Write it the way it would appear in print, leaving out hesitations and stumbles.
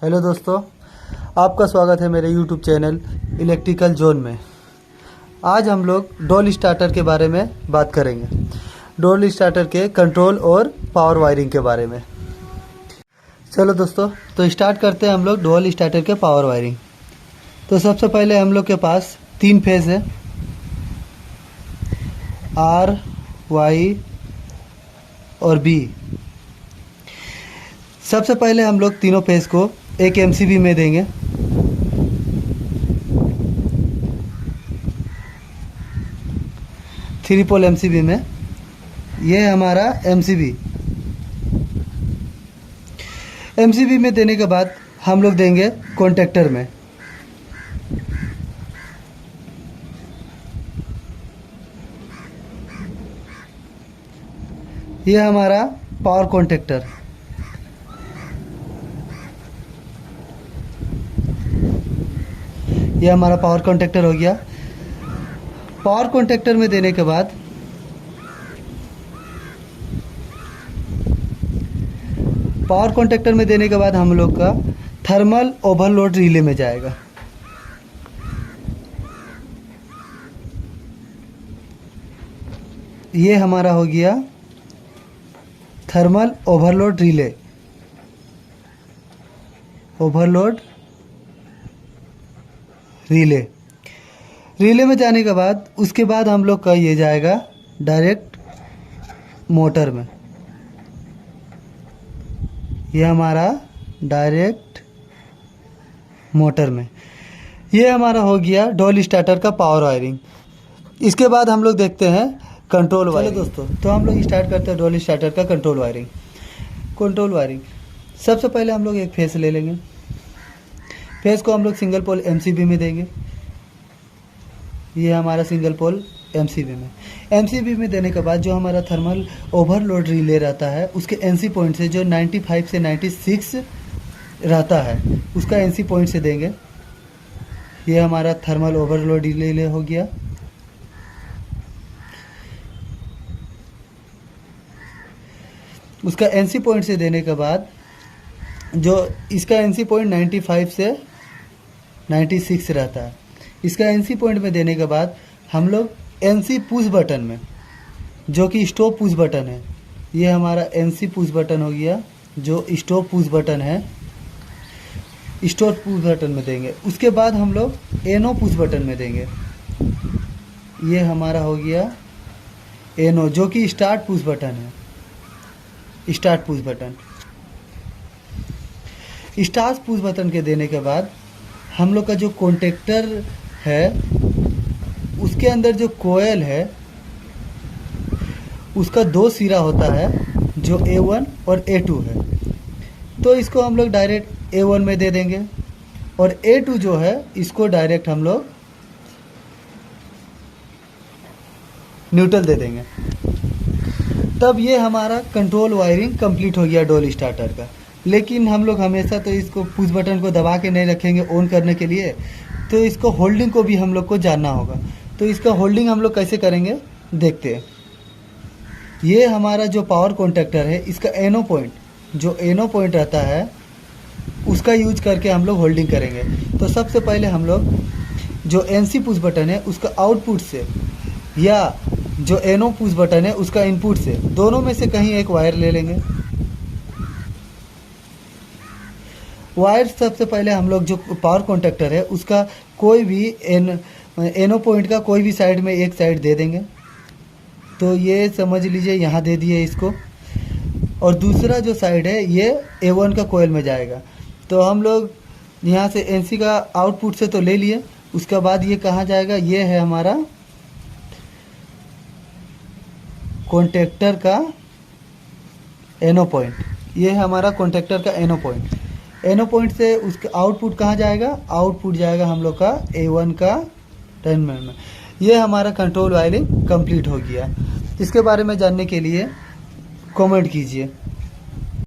Hello दोस्तों, आपका स्वागत है मेरे यूट्यूब चैनल इलेक्ट्रिकल जोन में। आज हम लोग डोल स्टार्टर के बारे में बात करेंगे। डोल स्टार्टर के कंट्रोल और पावर वायरिंग के बारे में। चलो दोस्तों, तो स्टार्ट करते हैं हम लोग डोल स्टार्टर के पावर वायरिंग। तो सबसे पहले हम लोग के पास 3 फेज़ है, आर, वाई और बी। सबसे पहले हम लोग तीनों फेज़ को एक एमसीबी में देंगे। थ्री पोल एमसीबी में, ये हमारा एमसीबी में देने के बाद हम लोग देंगे कॉन्टेक्टर में। ये हमारा पावर कॉन्टेक्टर, ये हमारा पावर कॉन्टेक्टर हो गया। पावर कॉन्टेक्टर में देने के बाद हम लोग का थर्मल ओवरलोड रिले में जाएगा। ये हमारा हो गया थर्मल ओवरलोड रिले में जाने के बाद उसके बाद हम लोग का ये जाएगा डायरेक्ट मोटर में। ये हमारा डायरेक्ट मोटर में, ये हमारा हो गया डोल स्टार्टर का पावर वायरिंग। इसके बाद हम लोग देखते हैं कंट्रोल वायरिंग। चलो दोस्तों, तो हम लोग स्टार्ट करते हैं डोल स्टार्टर का कंट्रोल वायरिंग। सबसे पहले हम लोग एक फेस ले लेंगे। फेस को हम लोग सिंगल पोल एमसीबी में देंगे। ये हमारा सिंगल पोल एमसीबी में देने के बाद जो हमारा थर्मल ओवरलोड रिले रहता है उसके एनसी पॉइंट से, जो 95 से 96 रहता है, उसका एनसी पॉइंट से देंगे। ये हमारा थर्मल ओवरलोड रिले हो गया। उसका एनसी पॉइंट से देने के बाद जो इसका एनसी पॉइंट 95 से 96 रहता है, इसका एनसी पॉइंट में देने के बाद हम लोग एनसी पुश बटन में, जो कि स्टॉप पुश बटन है, ये हमारा एनसी पुश बटन हो गया। जो स्टॉप पुश बटन है, स्टॉप पुश बटन में देंगे। उसके बाद हम लोग एनो पुश बटन में देंगे। ये हमारा हो गया एनो, जो कि स्टार्ट पुश बटन है। स्टार्ट पुश बटन के देने के बाद हम लोग का जो कॉन्टेक्टर है उसके अंदर जो कोयल है उसका 2 सिरा होता है, जो A1 और A2 है। तो इसको हम लोग डायरेक्ट A1 में दे देंगे और A2 जो है इसको डायरेक्ट हम लोग न्यूट्रल दे देंगे। तब ये हमारा कंट्रोल वायरिंग कंप्लीट हो गया डोल स्टार्टर का। लेकिन हम लोग हमेशा तो इसको पुश बटन को दबा के नहीं रखेंगे ऑन करने के लिए, तो इसको होल्डिंग को भी हम लोग को जानना होगा। तो इसका होल्डिंग हम लोग कैसे करेंगे देखते हैं। ये हमारा जो पावर कॉन्टेक्टर है, इसका एनो पॉइंट रहता है, उसका यूज करके हम लोग होल्डिंग करेंगे। तो सबसे पहले हम लोग जो एनसी पुश बटन है उसका आउटपुट से, या जो एनो पुश बटन है उसका इनपुट से, दोनों में से कहीं एक वायर ले लेंगे। वायर सबसे पहले हम लोग जो पावर कॉन्टेक्टर है उसका कोई भी एनो पॉइंट का कोई भी साइड में एक साइड दे देंगे। तो ये समझ लीजिए यहाँ दे दिए इसको, और दूसरा जो साइड है ये A1 का कोयल में जाएगा। तो हम लोग यहाँ से एनसी का आउटपुट से तो ले लिए, उसके बाद ये कहाँ जाएगा, ये है हमारा कॉन्टेक्टर का एनो पॉइंट। ये है हमारा कॉन्टेक्टर का एनो पॉइंट से उसका आउटपुट कहाँ जाएगा, आउटपुट जाएगा हम लोग का A1 का टर्मिनल में। ये हमारा कंट्रोल वायरिंग कंप्लीट हो गया। इसके बारे में जानने के लिए कमेंट कीजिए।